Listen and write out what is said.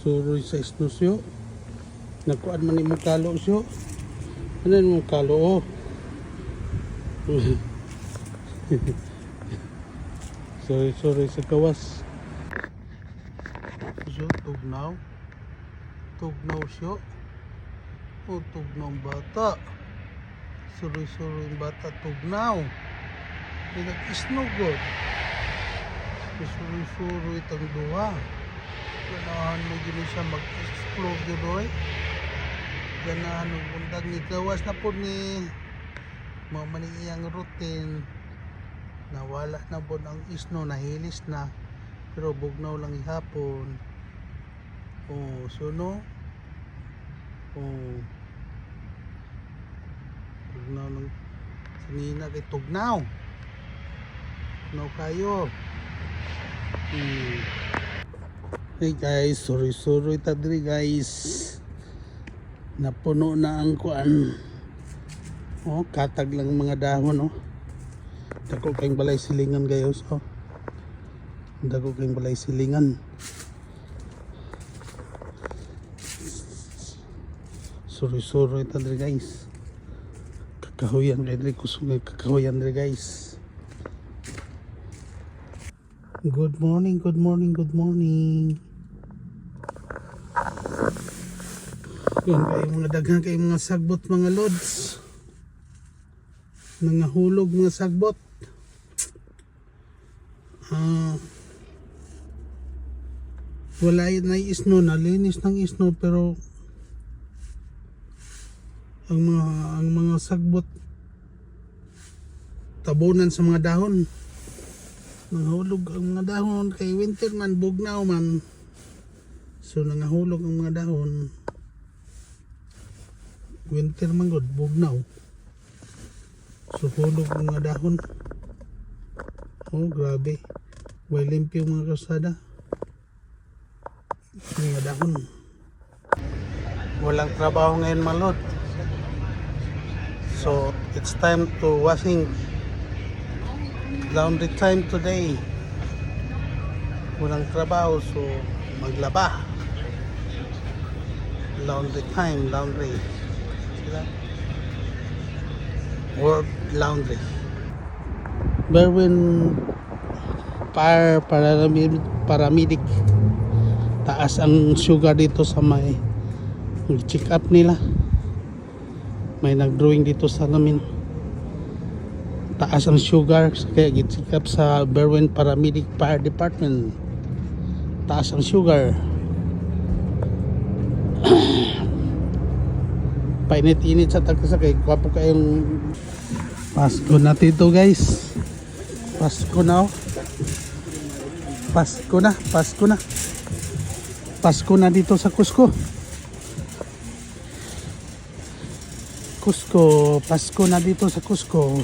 Suroy sa isnusyo. Nakuan man imong kalo syo. Ano yung kalo? Sorry sa kawas. So, tugnaw. Tugnaw syo. O, tugnaw ang bata. Suroy yung bata, tugnaw. Pinag-isnugod. Suroy itang duha. Ganahan mo yun siya mag-explode yun doy. Ganahan mo bundag ni gawas na po ni mamani iyang routine. Nawala na po ang isno, nahilis na. Pero bugnaw lang ihapon. Oh, suno. Oh. Tugnaw ng sanina kay tugnaw. Tugnaw kayo. Hey guys, sorry tadri guys. Napuno na ang kuan. Oh, katag lang mga dahon oh. Dako kayong balay silingan gayos oh. Dako kayong balay silingan. Sorry tadri guys. Kakahuyan kay diri kusog kakahuyan diri guys. Good morning. Yan kayo mga daghan kayo mga sagbot mga lods. Nangahulog mga sagbot. Wala na isno, nalinis ng isno pero ang mga sagbot tabunan sa mga dahon. Nangahulog ang mga dahon kay winter man, bugnaw man. So nangahulog ang mga dahon. Winter man god, bugnaw. So hulog ang mga dahon. Oh grabe. Way limpyo mga kasada. Mga dahon. Walang trabaho ngayon malod. So it's time to washing. Laundry time today. Walang trabaho so maglaba. Laundry time, laundry. Work laundry. Berwin paramedic. Taas ang sugar dito sa may check up nila. May nag-drawing dito sa namin. Taas ang sugar kaya check up sa Berwin Paramedic Fire Department. Taas ang sugar. Painit-init sa tagkasakay. Kwapo kayong Pasko na dito guys. Pasko na oh. Pasko na dito sa Cusco. Pasko na dito sa Cusco.